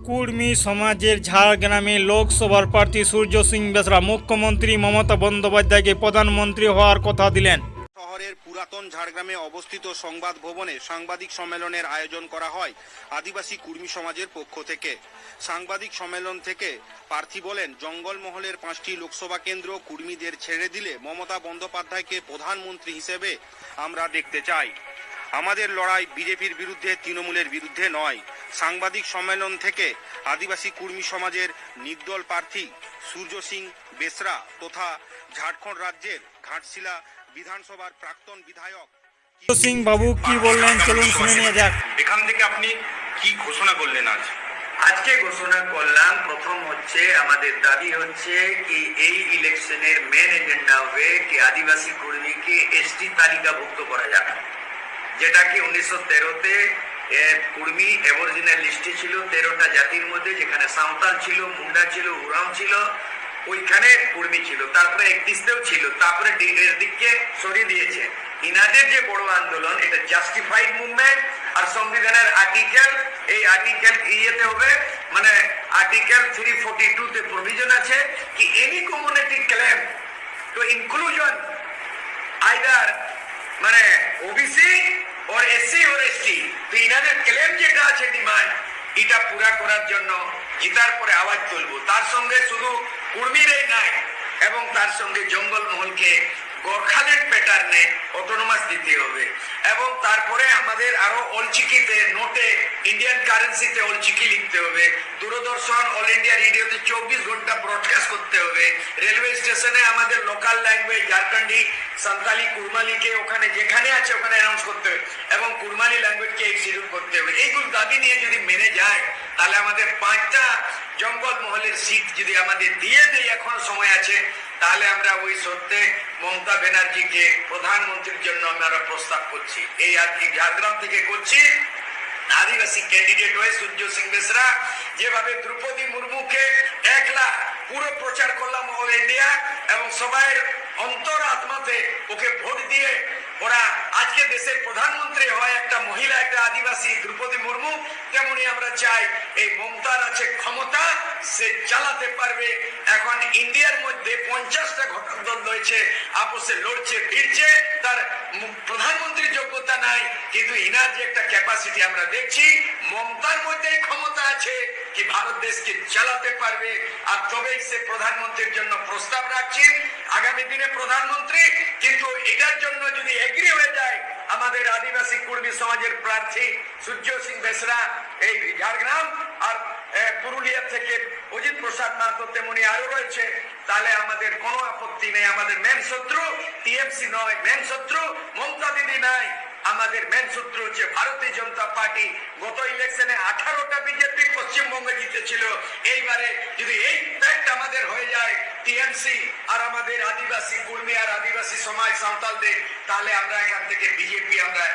কুর্মী সমাজের ঝাড়গ্রামে লোকসভার প্রার্থী সূর্য সিং বেসরা মুখ্যমন্ত্রী মমতা বন্দ্যোপাধ্যায়কে প্রধানমন্ত্রী হওয়ার কথা দিলেন। শহরের পুরাতন ঝাড়গ্রামে অবস্থিত সংবাদ ভবনে সাংবাদিক সম্মেলনের আয়োজন করা হয় আদিবাসী কুর্মী সমাজের পক্ষ থেকে। সাংবাদিক সম্মেলন থেকে প্রার্থী বলেন, জঙ্গলমহলের 5টি লোকসভা কেন্দ্র কুর্মীদের ছেড়ে দিলে মমতা বন্দ্যোপাধ্যায়কে প্রধানমন্ত্রী হিসেবে আমরা দেখতে চাই। আমাদের লড়াই বিজেপির বিরুদ্ধে, তৃণমূলের বিরুদ্ধে নয়। সাংবাদিক সম্মেলন থেকে আদিবাসী কুর্মী সমাজের নির্দল প্রার্থী সূর্য সিং বেসরা তথা ঝাড়খণ্ড রাজ্যের ঘাটশিলা বিধানসভার প্রাক্তন বিধায়ক সূর্য সিং বাবু কি বললেন চলুন শুনে নিয়ে যাক। এখান থেকে আপনি কি ঘোষণা করলেন আজ? আজকে ঘোষণা করলাম, প্রথম হচ্ছে আমাদের দাবি হচ্ছে কি এই ইলেকশনের মেন এজেন্ডা হবে কি আদিবাসী কর্মীকে এসটি তালিকাভুক্ত করা যাবে, যেটা কি 1913-তে কুর্মী অ্যাবরিজিনাল লিস্টে ছিল 13টা জাতির মধ্যে, যেখানে সাঁওতাল ছিল, মুন্ডা ছিল, উরাম ছিল, ওইখানে কুর্মী ছিল, তারপরে 31তেও ছিল, তারপরে এর দিককে সরিয়ে দিয়েছে। ইনাদের যে বড় আন্দোলন, এটা জাস্টিফাইড মুভমেন্ট আর সংবিধানের আর্টিকেল, এই আর্টিকেল ইয়েতে হবে, মানে আর্টিকেল 342-তে প্রভিশন আছে কি any community claim to inclusion either মানে ওবিসি और एससी और एसटी, তো ইনাদের ক্লেম যেটা আছে ডিমান্ড, এটা পুরা করার জন্য জিতার পরে আওয়াজ তুলব। তার সঙ্গে শুধু কুর্মীরাই নাই, এবং তার সঙ্গে জঙ্গলমহলকে গোর্খাল্যান্ড প্যাটার্নে অটোনোমাস দিতে হবে, এবং তারপরে আমাদের আরো অলচিকিতে নোটে ইন্ডিয়ান কারেন্সিতে অলচিকি লিখতে হবে, দূরদর্শন অল ইন্ডিয়া রেডিওতে 24 ঘন্টা ব্রডকাস্ট করতে হবে, রেলওয়ে স্টেশনে আমাদের লোকাল ল্যাঙ্গুয়েজ ঝাড়খণ্ডী, সাঁওতালি, কুরমালিকে ওখানে যেখানে আছে ওখানে অ্যানাউন্স করতে হবে, এবং কুরমালি ল্যাঙ্গুয়েজকে এক্সিকিউট করতে হবে। এইগুলো দাবি নিয়ে যদি মেনে যায়, তাহলে আমাদের 5টা জঙ্গলমহলের সিট যদি আমাদের দিয়ে দেয়, এখন সময় আছে, তাহলে আমরা ওই সত্যে মমতা ব্যানার্জিকে প্রধানমন্ত্রীর জন্য আমরা প্রস্তাব করছি। এই ঝাড়গ্রাম থেকে করছি। আদিবাসী ক্যান্ডিডেট হয়ে সূর্য সিং বেসরা যেভাবে দ্রৌপদী মুর্মুকে একলা পুরো প্রচার করলাম অল ইন্ডিয়া, এবং সবাই অন্তর আত্মাতে ওকে ভোট দিয়ে ওরা আজকে দেশের প্রধানমন্ত্রী হয় একটা মহিলা, একটা আদিবাসী দ্রৌপদী মুর্মু, তেমনি আমরা চাই এই মমতার আছে ক্ষমতা, সে চালাতে পারবে। এখন ইন্ডিয়ার মধ্যে 50টা ঘটক দল রয়েছে, আপোষে লড়ছে, ভিড়ছে, তার প্রধানমন্ত্রীর যোগ্যতা নাই, কিন্তু ইনার যে একটা ক্যাপাসিটি আমরা দেখছি, মমতার মধ্যে ক্ষমতা আছে কি ভারত দেশকে চালাতে পারবে, আর তবেই সে প্রধানমন্ত্রীর জন্য প্রস্তাব রাখছি আগামী দিনে প্রধানমন্ত্রী। কিন্তু এটার জন্য যদি এগ্রি হয়ে যায় আমাদের আদিবাসী কুর্মী সমাজের প্রার্থী সূর্য সিং বেসরা এই ঝাড়গ্রাম আর পুরুলিয়া থেকে অজিত প্রসাদ মাহাতো, তেমনি আরো রয়েছে, তাহলে আমাদের কোনো আপত্তি নেই। আমাদের মেন শত্রু টিএমসি নয়, মেন শত্রু মমতা দিদি নাই, আমাদের মেন শত্রু হচ্ছে ভারতীয় জনতা পার্টি। গত ইলেকশনে 18টা বিজেপি পশ্চিমবঙ্গে জিতেছিল, এইবারে যদি এই ফ্যাক্ট আমাদের হয়ে যায় টিএমসি আর আমাদের আদিবাসী কুর্মী আর আদিবাসী সমাজ সাঁওতালদের, তাহলে আমরা এখান থেকে বিজেপি আমরা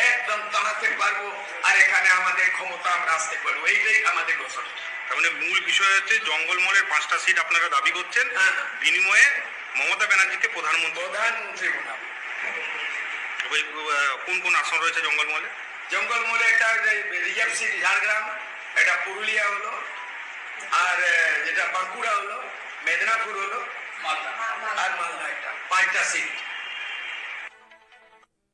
একদম তাড়াতে পারবো, আর এখানে আমাদের ক্ষমতা আমরা আসতে পারবো। এইটাই আমাদের ঘোষণা। মানে মূল বিষয় হচ্ছে জঙ্গলমহলের 5টা সিট আপনারা দাবি করছেন, বিনিময়ে মমতা ব্যানার্জিকে প্রধানমন্ত্রী বানাবো। কোন কোন আসন রয়েছে জঙ্গলমহলে? জঙ্গলমহলে একটা রিজার্ভ সিট ঝাড়গ্রাম, এটা পুরুলিয়া হলো, আর যেটা বাঁকুড়া হলো, মেদিনীপুর হলো, আর মালদা, একটা 5টা সিট।